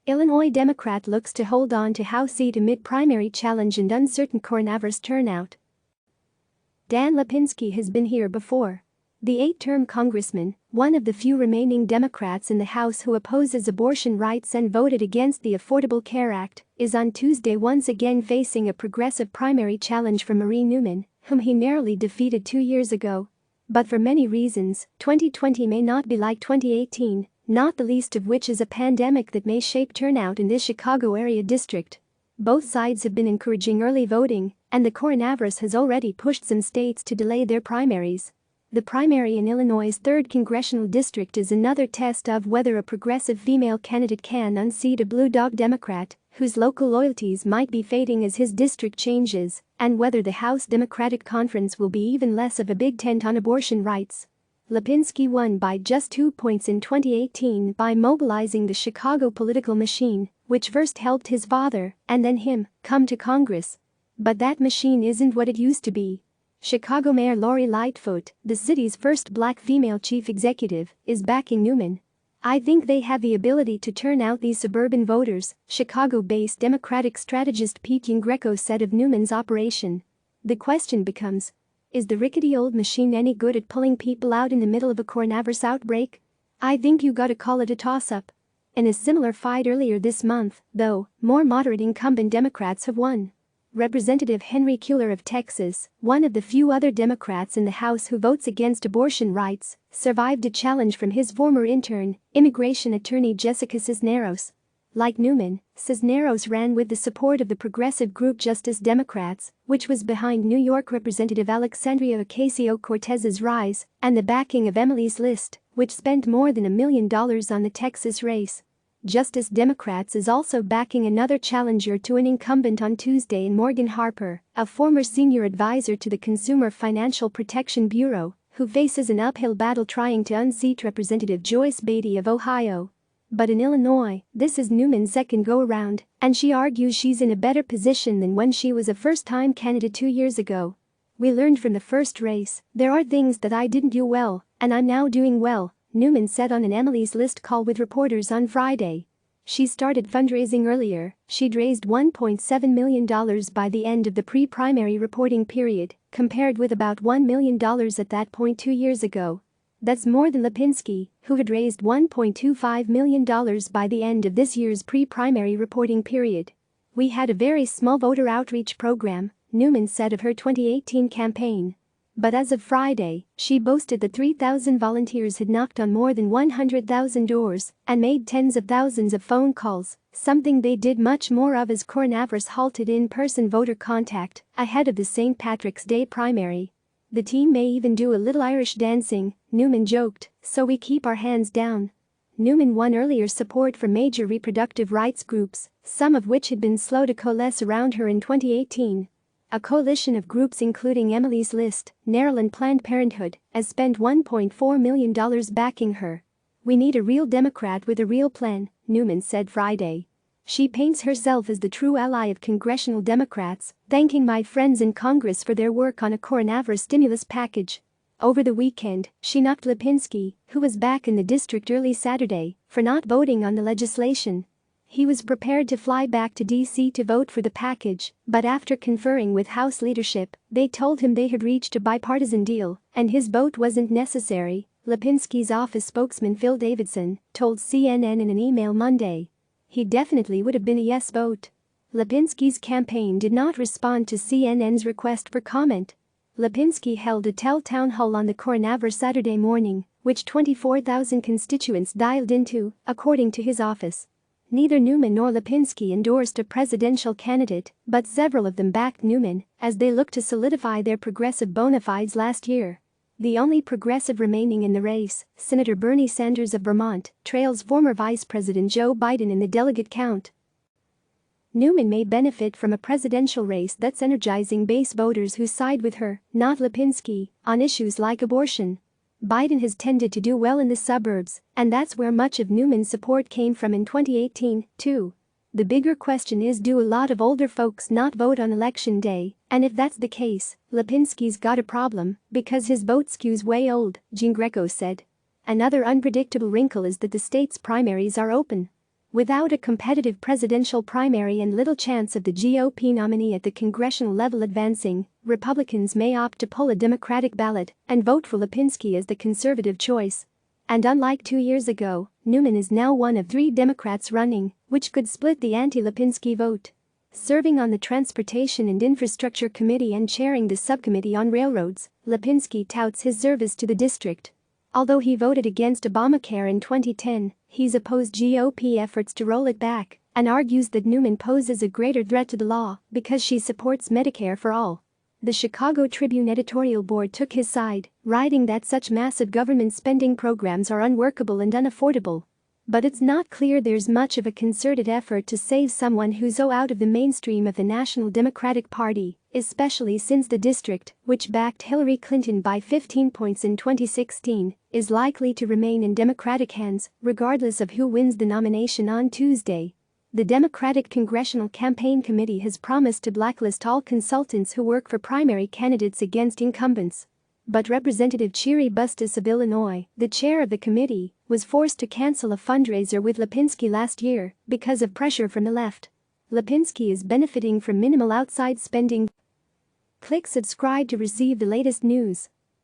Illinois Democrat looks to hold on to House seat amid primary challenge and uncertain coronavirus turnout. Dan Lipinski has been here before. The 8-term congressman, one of the few remaining Democrats in the House who opposes abortion rights and voted against the Affordable Care Act, is on Tuesday once again facing a progressive primary challenge from Marie Newman, whom he narrowly defeated 2 years ago. But for many reasons, 2020 may not be like 2018, not the least of which is a pandemic that may shape turnout in this Chicago area district. Both sides have been encouraging early voting, and the coronavirus has already pushed some states to delay their primaries. The primary in Illinois' 3rd Congressional District is another test of whether a progressive female candidate can unseat a blue dog Democrat, whose local loyalties might be fading as his district changes, and whether the House Democratic Conference will be even less of a big tent on abortion rights. Lipinski won by just 2 points in 2018 by mobilizing the Chicago political machine, which first helped his father, and then him, come to Congress. But that machine isn't what it used to be. Chicago Mayor Lori Lightfoot, the city's first black female chief executive, is backing Newman. "I think they have the ability to turn out these suburban voters," Chicago-based Democratic strategist Pete Greco said of Newman's operation. The question becomes, is the rickety old machine any good at pulling people out in the middle of a coronavirus outbreak? I think you gotta call it a toss-up. In a similar fight earlier this month, though, more moderate incumbent Democrats have won. Representative Henry Cuellar of Texas, one of the few other Democrats in the House who votes against abortion rights, survived a challenge from his former intern, immigration attorney Jessica Cisneros. Like Newman, Cisneros ran with the support of the progressive group Justice Democrats, which was behind New York Representative Alexandria Ocasio-Cortez's rise, and the backing of Emily's List, which spent more than $1 million on the Texas race. Justice Democrats is also backing another challenger to an incumbent on Tuesday in Morgan Harper, a former senior advisor to the Consumer Financial Protection Bureau, who faces an uphill battle trying to unseat Representative Joyce Beatty of Ohio. But in Illinois, this is Newman's second go-around, and she argues she's in a better position than when she was a first-time candidate 2 years ago. "We learned from the first race, there are things that I didn't do well, and I'm now doing well," Newman said on an Emily's List call with reporters on Friday. She started fundraising earlier. She'd raised $1.7 million by the end of the pre-primary reporting period, compared with about $1 million at that point 2 years ago. That's more than Lipinski, who had raised $1.25 million by the end of this year's pre-primary reporting period. "We had a very small voter outreach program," Newman said of her 2018 campaign. But as of Friday, she boasted that 3,000 volunteers had knocked on more than 100,000 doors and made tens of thousands of phone calls, something they did much more of as coronavirus halted in-person voter contact ahead of the St. Patrick's Day primary. "The team may even do a little Irish dancing," Newman joked, "so we keep our hands down." Newman won earlier support from major reproductive rights groups, some of which had been slow to coalesce around her in 2018. A coalition of groups including Emily's List, NARAL and Planned Parenthood has spent $1.4 million backing her. "We need a real Democrat with a real plan," Newman said Friday. She paints herself as the true ally of congressional Democrats, thanking my friends in Congress for their work on a coronavirus stimulus package. Over the weekend, she knocked Lipinski, who was back in the district early Saturday, for not voting on the legislation. He was prepared to fly back to D.C. to vote for the package, but after conferring with House leadership, they told him they had reached a bipartisan deal and his vote wasn't necessary, Lipinski's office spokesman Phil Davidson told CNN in an email Monday. He definitely would have been a yes vote. Lipinski's campaign did not respond to CNN's request for comment. Lipinski held a town hall on the coronavirus Saturday morning, which 24,000 constituents dialed into, according to his office. Neither Newman nor Lipinski endorsed a presidential candidate, but several of them backed Newman as they looked to solidify their progressive bona fides last year. The only progressive remaining in the race, Senator Bernie Sanders of Vermont, trails former Vice President Joe Biden in the delegate count. Newman may benefit from a presidential race that's energizing base voters who side with her, not Lipinski, on issues like abortion. Biden has tended to do well in the suburbs, and that's where much of Newman's support came from in 2018, too. The bigger question is, do a lot of older folks not vote on election day? And if that's the case, Lipinski's got a problem because his vote skews way old, Greco said. Another unpredictable wrinkle is that the state's primaries are open. Without a competitive presidential primary and little chance of the GOP nominee at the congressional level advancing, Republicans may opt to pull a Democratic ballot and vote for Lipinski as the conservative choice. And unlike 2 years ago, Newman is now one of 3 Democrats running, which could split the anti-Lipinski vote. Serving on the Transportation and Infrastructure Committee and chairing the subcommittee on railroads, Lipinski touts his service to the district. Although he voted against Obamacare in 2010, he's opposed GOP efforts to roll it back and argues that Newman poses a greater threat to the law because she supports Medicare for all. The Chicago Tribune editorial board took his side, writing that such massive government spending programs are unworkable and unaffordable. But it's not clear there's much of a concerted effort to save someone who's so out of the mainstream of the National Democratic Party, especially since the district, which backed Hillary Clinton by 15 points in 2016, is likely to remain in Democratic hands, regardless of who wins the nomination on Tuesday. The Democratic Congressional Campaign Committee has promised to blacklist all consultants who work for primary candidates against incumbents. But Representative Chiri Bustis of Illinois, the chair of the committee, was forced to cancel a fundraiser with Lipinski last year because of pressure from the left. Lipinski is benefiting from minimal outside spending. Click subscribe to receive the latest news.